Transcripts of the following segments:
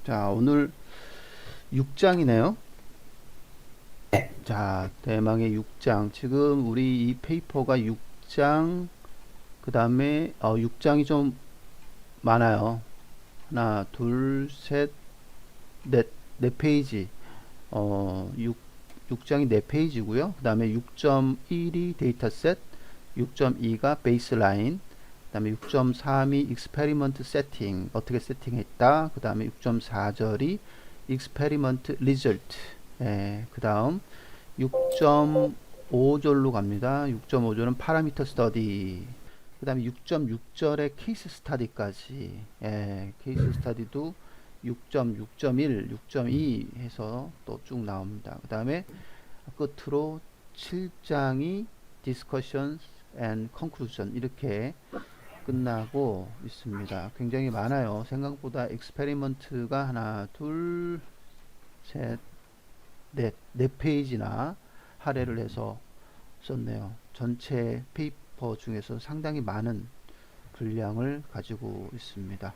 자, 오늘 6장이네요. 네. 자, 대망의 6장. 지금 우리 이 페이퍼가 6장, 그 다음에 6장이 좀 많아요. 하나, 둘, 셋, 넷, 네 페이지. 6장이 네 페이지고요. 그 다음에 6.1이 데이터셋, 6.2가 베이스라인, 그 다음에 6.3이 익스페리먼트 세팅, 어떻게 세팅했다. 그 다음에 6.4절이 익스페리먼트 리절트. 예, 그 다음 6.5절로 갑니다. 6.5절은 파라미터 스터디. 그 다음에 6.6절에 케이스 스타디까지. 예, 케이스 스타디도 6.6.1, 6.2 해서 또 쭉 나옵니다. 그 다음에 끝으로 7장이 discussions and conclusion 이렇게 끝나고 있습니다. 굉장히 많아요. 생각보다 익스페리먼트가 하나, 둘, 셋, 네 페이지나 할애를 해서 썼네요. 전체 페이퍼 중에서 상당히 많은 분량을 가지고 있습니다.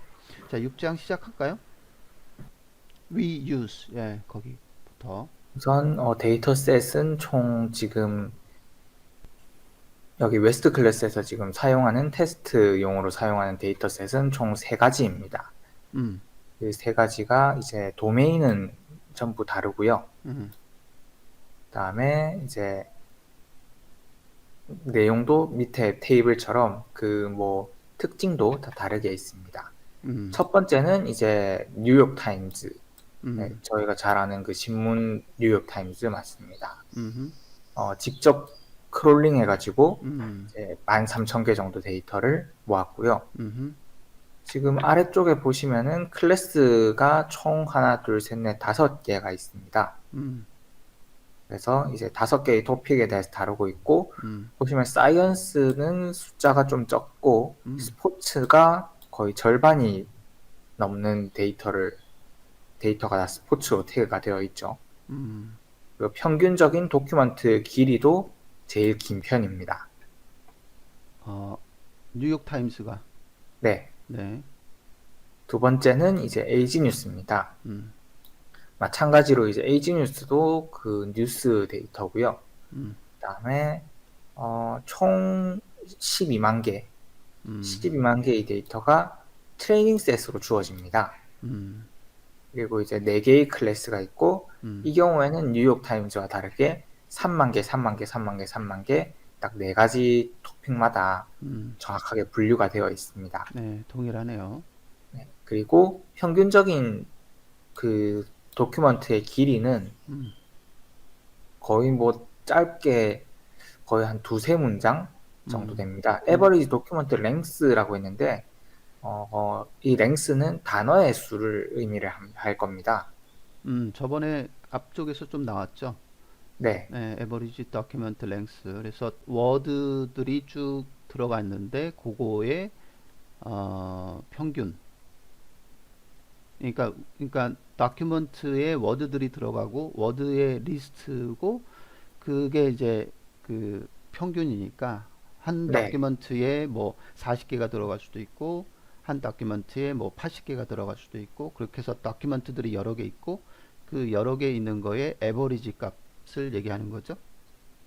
자, 6장 시작할까요? reuse, 예, 거기부터. 우선 데이터셋은 총 지금 여기 웨스트 클래스에서 지금 사용하는 테스트용으로 사용하는 데이터셋은 총 세 가지입니다. 음, 그 세 가지가 이제 도메인은 전부 다르고요. 음, 그다음에 이제 내용도 밑에 테이블처럼 그 뭐 특징도 다 다르게 있습니다. 음, 첫 번째는 이제 뉴욕 타임즈. 네, 음, 저희가 잘 아는 그 신문 뉴욕 타임즈 맞습니다. 음, 직접 크롤링 해가지고 음, 이제 13,000개 정도 데이터를 모았고요. 음, 지금 아래쪽에 보시면은 클래스가 총 하나, 둘, 셋, 넷, 5개가 있습니다. 음, 그래서 이제 5개의 토픽에 대해서 다루고 있고, 음, 보시면 사이언스는 숫자가 좀 적고, 음, 스포츠가 거의 절반이 넘는 데이터가 다 스포츠로 태그가 되어 있죠. 음. 그리고 평균적인 도큐먼트 길이도 제일 긴 편입니다. 어, 뉴욕 타임스가. 네. 네. 두 번째는 이제 에이지 뉴스입니다. 음, 마찬가지로 이제 에이지 뉴스도 그 뉴스 데이터고요. 음, 그다음에 총 12만 개, 음, 12만 개의 데이터가 트레이닝 셋으로 주어집니다. 음, 그리고 이제 4개의 클래스가 있고, 음, 이 경우에는 뉴욕 타임즈와 다르게 3만 개, 3만 개, 3만 개, 3만 개, 딱 4가지 토픽마다 음. 정확하게 분류가 되어 있습니다. 네, 동일하네요. 네. 그리고 평균적인 그 도큐먼트의 길이는 음, 거의 뭐 짧게 거의 한 두세 문장 정도 음, 됩니다. 음, 에버리지 도큐먼트 랭스라고 했는데 이 랭스는 단어의 수를 의미를 할 겁니다. 저번에 앞쪽에서 좀 나왔죠. 네, 네, 에버리지 다큐멘트 랭스. 그래서 워드들이 쭉 들어가 있는데, 그거의, 평균. 그러니까, 다큐멘트에 워드들이 들어가고, 워드의 리스트고, 그게 이제 그 평균이니까 한 네, 다큐멘트에 뭐 40개가 들어갈 수도 있고 한 다큐멘트에 뭐 80개가 들어갈 수도 있고 그렇게 해서 다큐멘트들이 여러 개 있고 그 여러 개 있는 거에 에버리지 값을 얘기하는 거죠.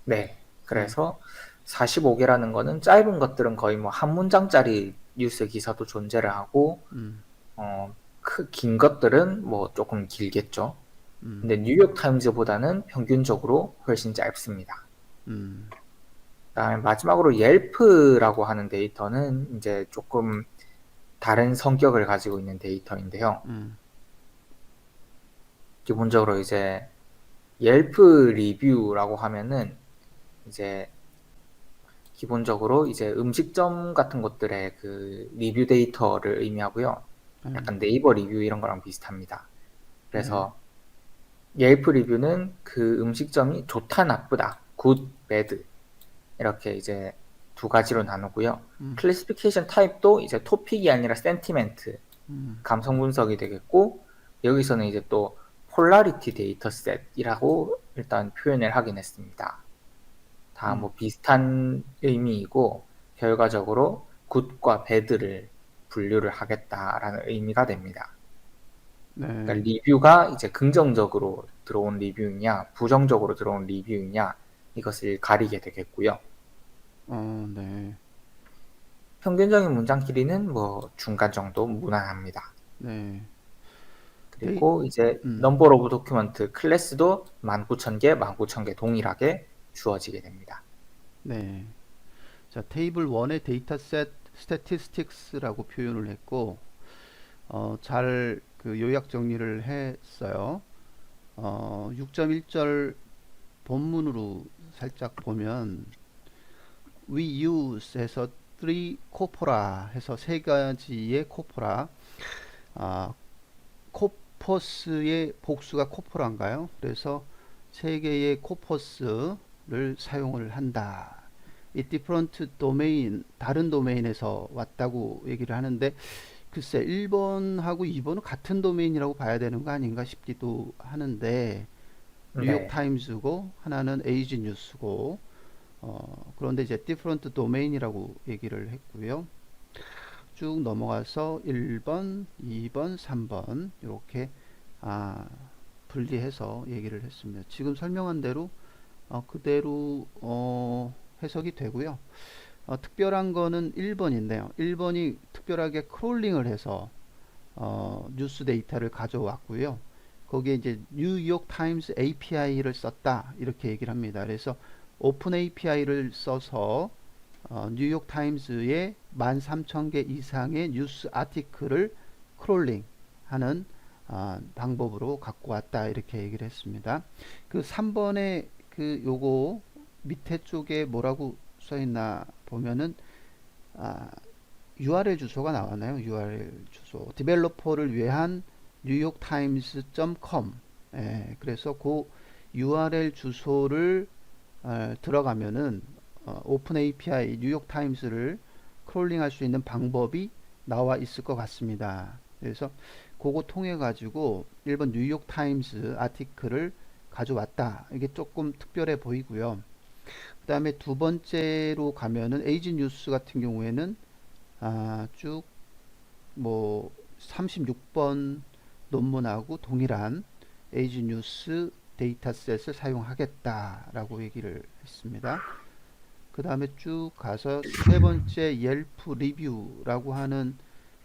네. 네. 그래서 45개라는 거는 짧은 것들은 거의 뭐 한 문장짜리 뉴스 기사도 존재를 하고 음. 긴 것들은 뭐 조금 길겠죠. 음. 근데 뉴욕 타임즈보다는 평균적으로 훨씬 짧습니다. 음. 그다음에 마지막으로 옐프라고 하는 데이터는 이제 조금 다른 성격을 가지고 있는 데이터인데요. 음. 기본적으로 이제 옐프 리뷰라고 하면은 이제 기본적으로 이제 음식점 같은 곳들의 그 리뷰 데이터를 의미하고요. 네. 약간 네이버 리뷰 이런 거랑 비슷합니다. 네. 그래서 옐프 리뷰는 그 음식점이 좋다, 나쁘다, 굿, 배드 이렇게 이제 두 가지로 나누고요. 음. 클래시피케이션 타입도 이제 토픽이 아니라 센티멘트, 음. 감성 분석이 되겠고, 여기서는 이제 또 폴라리티 데이터셋이라고 일단 표현을 하긴 했습니다. 다 음. 뭐 비슷한 의미이고 결과적으로 굿과 배드를 분류를 하겠다라는 의미가 됩니다. 그러니까 네. 리뷰가 이제 긍정적으로 들어온 리뷰이냐, 부정적으로 들어온 리뷰이냐, 이것을 가리게 되겠고요. 네. 평균적인 문장 길이는 뭐 중간 정도 무난합니다. 네. 데이, 그리고 이제 음, 넘버 오브 도큐먼트 클래스도 19,000개, 19,000개 동일하게 주어지게 됩니다. 네. 자, 테이블 1의 데이터셋 스태티스틱스라고 표현을 했고, 잘 그 요약 정리를 했어요. 6.1절 본문으로 살짝 보면 we use 해서 three corpora 해서 세 가지의 코포라, 아, 코퍼스의 복수가 코포라인가요? 그래서 세 개의 코퍼스를 사용을 한다. 이 different domain, 다른 도메인에서 왔다고 얘기를 하는데, 글쎄 1번하고 2번은 같은 도메인이라고 봐야 되는 거 아닌가 싶기도 하는데, 뉴욕 네. 타임즈고 하나는 에이지 뉴스고, 그런데 이제 different domain이라고 얘기를 했고요. 쭉 넘어가서 1번, 2번, 3번 이렇게 아, 분리해서 얘기를 했습니다. 지금 설명한 대로 그대로 해석이 되고요. 특별한 거는 1번인데요. 1번이 특별하게 크롤링을 해서 뉴스 데이터를 가져왔고요. 거기에 이제 뉴욕 타임스 API를 썼다 이렇게 얘기를 합니다. 그래서 오픈 API를 써서 뉴욕 타임즈의 13,000개 이상의 뉴스 아티클을 크롤링하는 방법으로 갖고 왔다 이렇게 얘기를 했습니다. 그 3번에 그 요거 밑에 쪽에 뭐라고 써 있나 보면은 아, URL 주소가 나왔나요? URL 주소. 디벨로퍼를 위한 뉴욕타임스.com. 예, 그래서 그 URL 주소를 들어가면은 오픈 API 뉴욕타임스를 크롤링할 수 있는 방법이 나와 있을 것 같습니다. 그래서 그거 통해 가지고 1번 뉴욕타임스 아티클을 가져왔다. 이게 조금 특별해 보이고요. 그 다음에 두 번째로 가면은 에이지 뉴스 같은 경우에는 쭉 뭐 36번 논문하고 동일한 에이지 뉴스 데이터셋을 사용하겠다라고 얘기를 했습니다. 그 다음에 쭉 가서 세 번째 옐프 리뷰라고 하는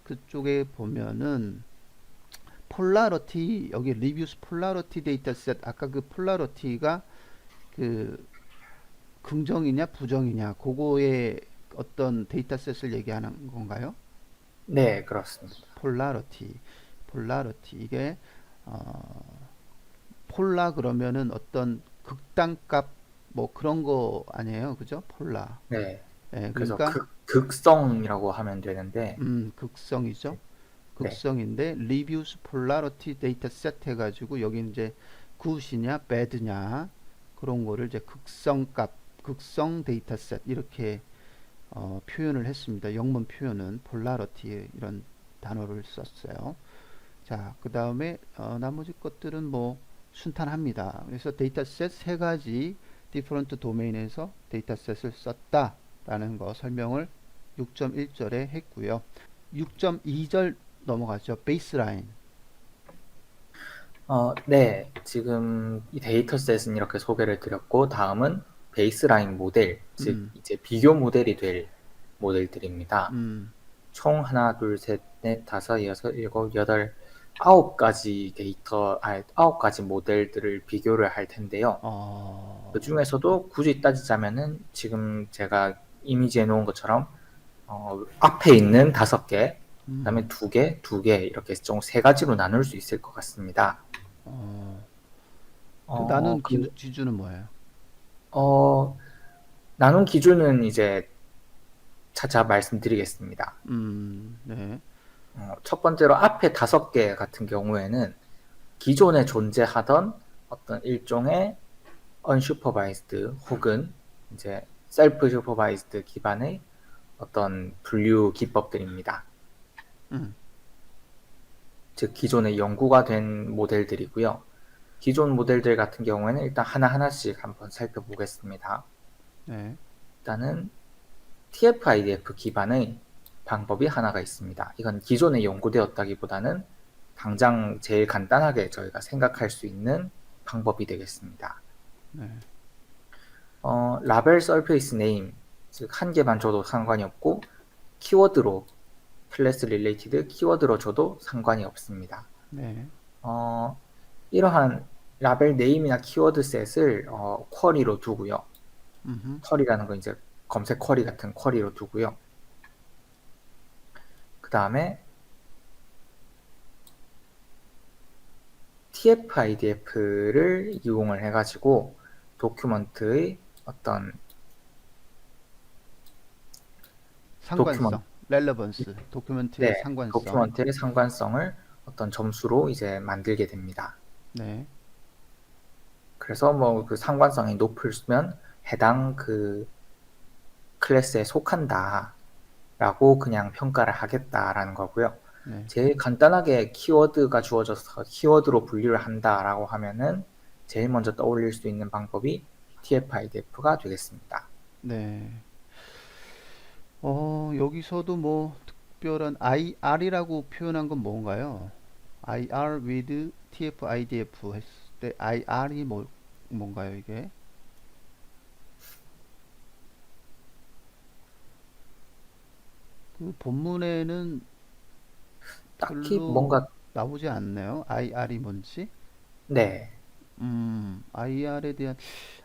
그쪽에 보면은 폴라러티 여기 리뷰스 폴라러티 데이터셋 아까 그 폴라러티가 그 긍정이냐 부정이냐 그거의 어떤 데이터셋을 얘기하는 건가요? 네, 그렇습니다. 폴라러티 폴라러티 이게 어, 폴라 그러면은 어떤 극단값 뭐 그런 거 아니에요 그죠 폴라 네. 예 그래서 그러니까 극성이라고 하면 되는데, 극성이죠 네. 극성인데 리뷰스 폴라러티 데이터 셋 해가지고 여기 이제 굿이냐 배드냐 그런 거를 이제 극성값 극성 데이터 셋 이렇게 표현을 했습니다. 영문 표현은 폴라러티 이런 단어를 썼어요. 자, 그 다음에 나머지 것들은 뭐 순탄합니다. 그래서 데이터셋 세 가지 디퍼런트 도메인에서 데이터셋을 썼다라는 거 설명을 6.1절에 했고요. 6.2절 넘어가죠. 베이스라인. 네. 지금 이 데이터셋은 이렇게 소개를 드렸고, 다음은 베이스라인 모델, 즉 음, 이제 비교 모델이 될 모델들입니다. 음, 총 하나, 둘, 셋, 넷, 다섯, 여섯, 일곱, 여덟, 9가지 아홉 가지 모델들을 비교를 할 텐데요. 그 네, 중에서도 굳이 따지자면은 지금 제가 이미지에 놓은 것처럼 앞에 있는 5개, 그다음에 음, 2개, 2개 이렇게 총 3가지로 나눌 수 있을 것 같습니다. 그 나눈 그 기준은 뭐예요? 어, 나눈 기준은 이제 차차 말씀드리겠습니다. 네, 첫 번째로 앞에 5개 같은 경우에는 기존에 존재하던 어떤 일종의 unsupervised 혹은 이제 self-supervised 기반의 어떤 분류 기법들입니다. 음, 즉 기존에 연구가 된 모델들이고요. 기존 모델들 같은 경우에는 일단 하나하나씩 한번 살펴보겠습니다. 네, 일단은 TF-IDF 기반의 방법이 하나가 있습니다. 이건 기존에 연구되었다기보다는 당장 제일 간단하게 저희가 생각할 수 있는 방법이 되겠습니다. 네. 라벨 서페이스 네임, 즉 한 개만 줘도 상관이 없고 키워드로 클래스 릴레이티드 키워드로 줘도 상관이 없습니다. 네. 이러한 라벨 네임이나 키워드 셋을 쿼리로 두고요. 쿼리라는 건 이제 검색 쿼리 같은 쿼리로 두고요. 그 다음에 TF-IDF를 이용을 해가지고 도큐먼트의 어떤 상관성, 렐러번스, 도큐멘트의 네, 상관성. 도큐먼트의 상관성을 어떤 점수로 이제 만들게 됩니다. 네. 그래서 뭐 그 상관성이 높으면 해당 그 클래스에 속한다 라고 그냥 평가를 하겠다라는 거고요. 네. 제일 간단하게 키워드가 주어져서 키워드로 분류를 한다라고 하면은 제일 먼저 떠올릴 수 있는 방법이 TF-IDF가 되겠습니다. 네. 여기서도 뭐 특별한 IR이라고 표현한 건 뭔가요? IR with TF-IDF 했을 때 IR이 뭔가요, 이게? 그 본문에는 딱히 별로 뭔가 나오지 않네요. IR이 뭔지. 네, IR에 대한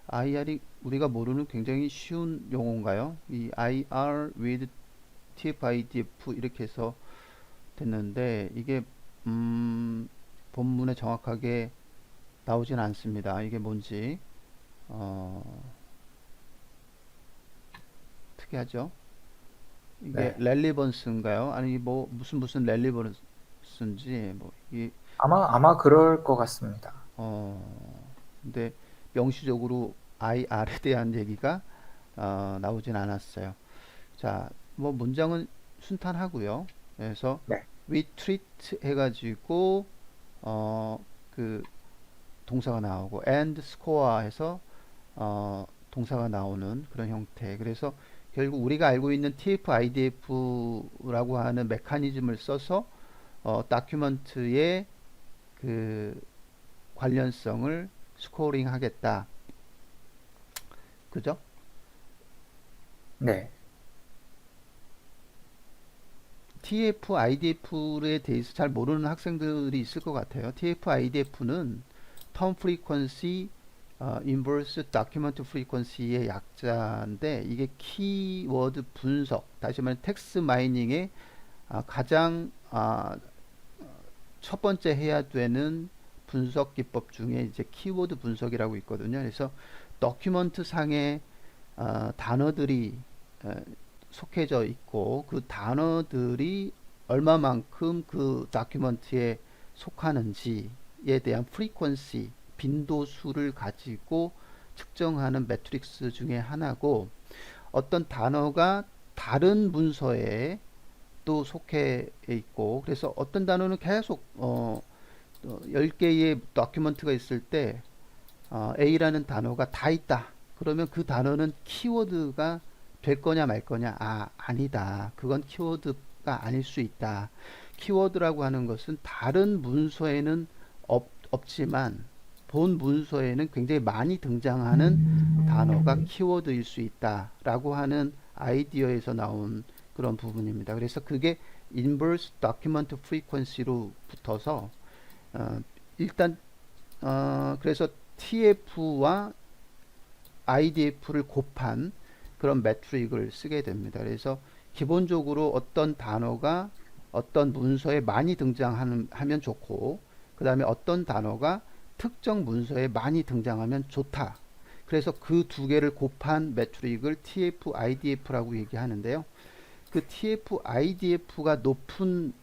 IR이 우리가 모르는 굉장히 쉬운 용어인가요? 이 IR with TF-IDF 이렇게 해서 됐는데 이게 본문에 정확하게 나오진 않습니다. 이게 뭔지 특이하죠? 이게 네. 렐리번스인가요? 아니 뭐 무슨 렐리번스인지 뭐 이게 아마 그럴 것 같습니다. 근데 명시적으로 IR에 대한 얘기가 나오진 않았어요. 자, 뭐 문장은 순탄하고요. 그래서 네, we treat 해가지고 그 동사가 나오고 and score 해서 동사가 나오는 그런 형태. 그래서 결국 우리가 알고 있는 TF-IDF라고 하는 메커니즘을 써서 다큐멘트의 그 관련성을 스코링 하겠다. 그죠? 네, TF-IDF에 대해서 잘 모르는 학생들이 있을 것 같아요. TF-IDF는 Term Frequency Inverse Document Frequency의 약자인데 이게 키워드 분석, 다시 말해 텍스트 마이닝의 가장 첫 번째 해야 되는 분석 기법 중에 이제 키워드 분석이라고 있거든요. 그래서 도큐먼트 상에 단어들이 속해져 있고 그 단어들이 얼마만큼 그 다큐먼트에 속하는지에 대한 프리퀀시 빈도수를 가지고 측정하는 매트릭스 중에 하나고 어떤 단어가 다른 문서에 또 속해 있고 그래서 어떤 단어는 계속 10개의 다큐먼트가 있을 때 A라는 단어가 다 있다. 그러면 그 단어는 키워드가 될 거냐 말 거냐? 아니다. 그건 키워드가 아닐 수 있다. 키워드라고 하는 것은 다른 문서에는 없지만 본 문서에는 굉장히 많이 등장하는 단어가 키워드일 수 있다라고 하는 아이디어에서 나온 그런 부분입니다. 그래서 그게 inverse document frequency로 붙어서 일단 그래서 TF와 IDF를 곱한 그런 매트릭을 쓰게 됩니다. 그래서 기본적으로 어떤 단어가 어떤 문서에 많이 등장하면 좋고 그 다음에 어떤 단어가 특정 문서에 많이 등장하면 좋다. 그래서 그 두 개를 곱한 매트릭을 TF-IDF라고 얘기하는데요. 그 TF-IDF가 높은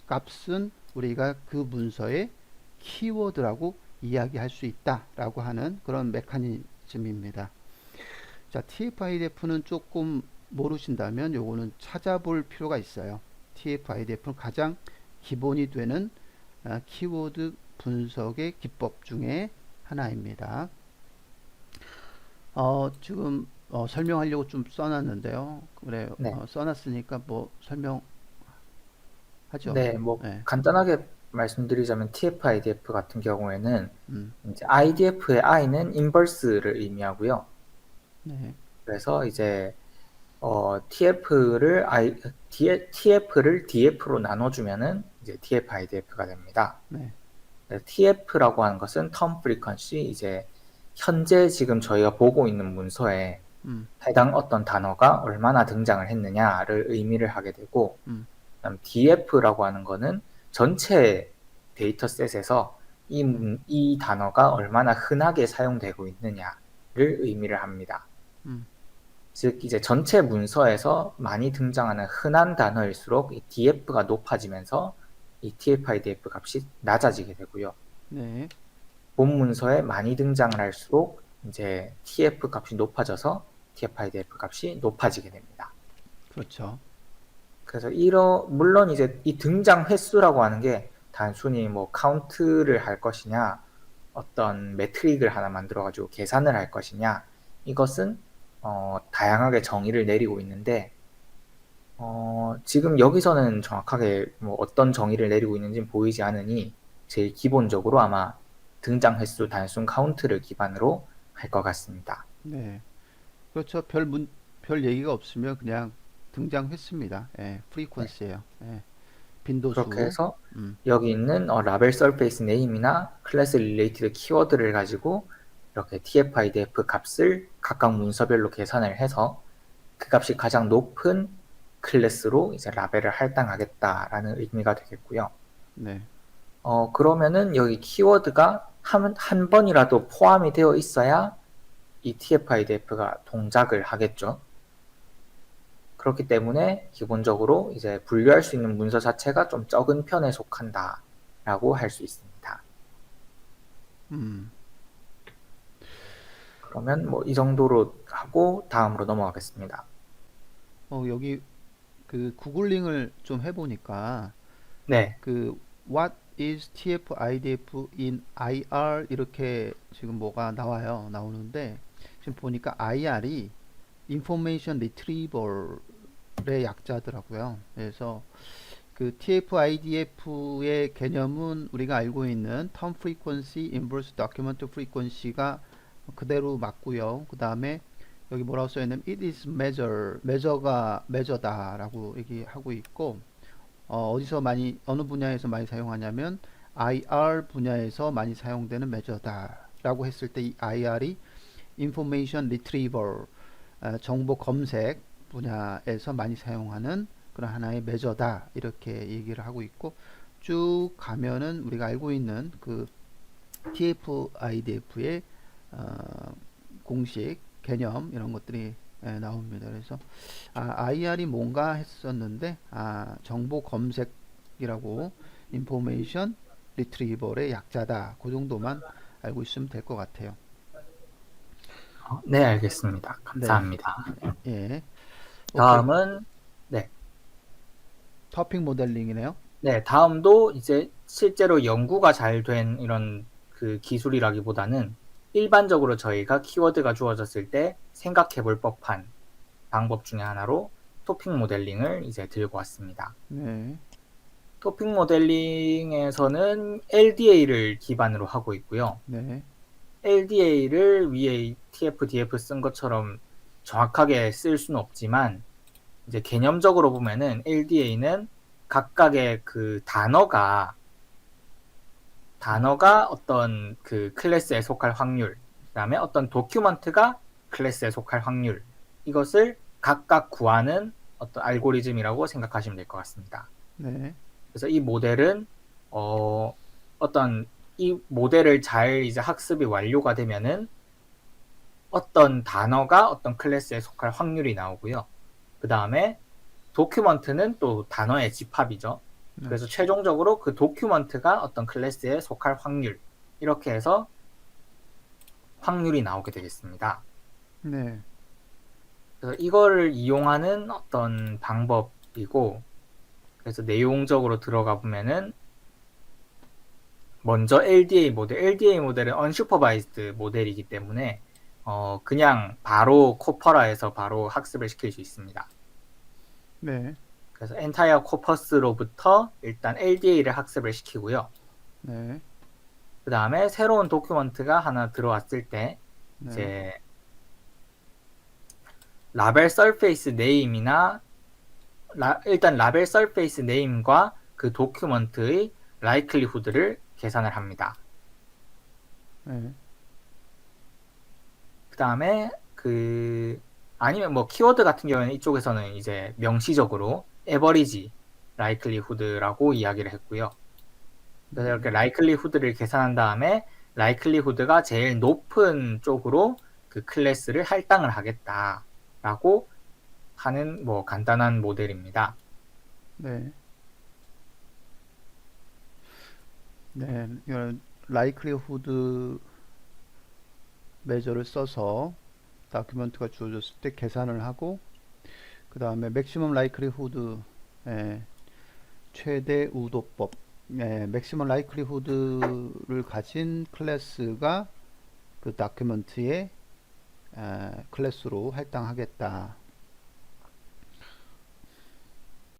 값은 우리가 그 문서의 키워드라고 이야기할 수 있다라고 하는 그런 메커니즘입니다. 자, TF-IDF는 조금 모르신다면 요거는 찾아볼 필요가 있어요. TF-IDF는 가장 기본이 되는 키워드 분석의 기법 중에 하나입니다. 지금 설명하려고 좀 써놨는데요. 그래, 네. 써놨으니까 뭐 설명하죠. 네, 뭐 네, 간단하게 말씀드리자면 TF-IDF 같은 경우에는 음, 이제 IDF의 I는 인버스를 의미하고요. 네, 그래서 이제 TF를 DF로 나눠주면은 이제 TF-IDF가 됩니다. 네, TF라고 하는 것은 term frequency, 이제 현재 지금 저희가 보고 있는 문서에 음, 해당 어떤 단어가 얼마나 등장을 했느냐를 의미를 하게 되고, 음, 그다음 DF라고 하는 거는 전체 데이터셋에서 이 단어가 얼마나 흔하게 사용되고 있느냐를 의미를 합니다. 음, 즉 이제 전체 문서에서 많이 등장하는 흔한 단어일수록 이 DF가 높아지면서 이 TF-IDF 값이 낮아지게 되고요. 네, 본 문서에 많이 등장을 할수록 이제 TF 값이 높아져서 TF-IDF 값이 높아지게 됩니다. 그렇죠. 그래서 물론 이제 이 등장 횟수라고 하는 게 단순히 뭐 카운트를 할 것이냐, 어떤 매트릭을 하나 만들어 가지고 계산을 할 것이냐, 이것은 다양하게 정의를 내리고 있는데, 지금 여기서는 정확하게 뭐 어떤 정의를 내리고 있는지는 보이지 않으니 제일 기본적으로 아마 등장 횟수 단순 카운트를 기반으로 할 것 같습니다. 네, 그렇죠. 별 얘기가 없으면 그냥 등장 횟수입니다. 예, 네. 프리퀀시예요. 예, 그렇게 빈도수. 해서 음, 여기 있는 라벨 서페이스 네임이나 클래스 릴레이티드 키워드를 가지고 이렇게 TF-IDF 값을 각각 문서별로 계산을 해서 그 값이 가장 높은 클래스로 이제 라벨을 할당하겠다라는 의미가 되겠고요. 네, 그러면은 여기 키워드가 한 번이라도 포함이 되어 있어야 이 TF-IDF가 동작을 하겠죠. 그렇기 때문에 기본적으로 이제 분류할 수 있는 문서 자체가 좀 적은 편에 속한다라고 할 수 있습니다. 음, 그러면 뭐 이 정도로 하고 다음으로 넘어가겠습니다. 여기 그 구글링을 좀 해보니까 네, 그 What is TF-IDF in IR 이렇게 지금 뭐가 나오는데 지금 보니까 IR이 Information Retrieval의 약자더라고요. 그래서 그 TF-IDF의 개념은 우리가 알고 있는 Term Frequency, Inverse Document Frequency가 그대로 맞고요. 그 다음에 여기 뭐라고 써있냐면 It is measure가 measure다라고 얘기하고 있고 어디서 어느 분야에서 많이 사용하냐면 IR 분야에서 많이 사용되는 measure다라고 했을 때 이 IR이 Information Retrieval, 정보 검색 분야에서 많이 사용하는 그런 하나의 메저다 이렇게 얘기를 하고 있고 쭉 가면은 우리가 알고 있는 그 TF-IDF의 공식 개념 이런 것들이 나옵니다. 그래서 IR이 뭔가 했었는데 정보 검색이라고 Information Retrieval의 약자다. 그 정도만 알고 있으면 될 것 같아요. 네, 알겠습니다. 네, 감사합니다. 예, 오케이. 다음은 네, 터핑 모델링이네요. 네, 다음도 이제 실제로 연구가 잘 된 이런 그 기술이라기보다는 일반적으로 저희가 키워드가 주어졌을 때 생각해 볼 법한 방법 중에 하나로 토핑 모델링을 이제 들고 왔습니다. 네, 토핑 모델링에서는 LDA를 기반으로 하고 있고요. 네, LDA를 위에 TF, DF 쓴 것처럼 정확하게 쓸 수는 없지만 이제 개념적으로 보면은 LDA는 각각의 그 단어가 어떤 그 클래스에 속할 확률, 그다음에 어떤 도큐먼트가 클래스에 속할 확률, 이것을 각각 구하는 어떤 알고리즘이라고 생각하시면 될 것 같습니다. 네, 그래서 이 모델은 어떤 이 모델을 잘 이제 학습이 완료가 되면은 어떤 단어가 어떤 클래스에 속할 확률이 나오고요. 그 다음에 도큐먼트는 또 단어의 집합이죠. 네, 그래서 최종적으로 그 도큐먼트가 어떤 클래스에 속할 확률, 이렇게 해서 확률이 나오게 되겠습니다. 네, 그래서 이거를 이용하는 어떤 방법이고, 그래서 내용적으로 들어가 보면은 먼저 LDA 모델은 unsupervised 모델이기 때문에 그냥 바로 코퍼라에서 바로 학습을 시킬 수 있습니다. 네, 그래서 entire corpus로부터 일단 LDA를 학습을 시키고요. 네. 그 다음에 새로운 도큐먼트가 하나 들어왔을 때 네. 이제 라벨 서페이스 네임이나 일단 라벨 서페이스 네임과 그 도큐먼트의 라이클리후드를 계산을 합니다. 네. 그 다음에 아니면 뭐 키워드 같은 경우에는 이쪽에서는 이제 명시적으로 에버리지 라이클리후드라고 이야기를 했고요. 그래서 이렇게 라이클리후드를 계산한 다음에 라이클리후드가 제일 높은 쪽으로 그 클래스를 할당을 하겠다라고 하는 뭐 간단한 모델입니다. 네. 네. 이런 likelihood measure를 써서 다큐멘트가 주어졌을 때 계산을 하고, 그 다음에 maximum likelihood, 최대 우도법, maximum likelihood를 가진 클래스가 그 다큐멘트의 클래스로 할당하겠다.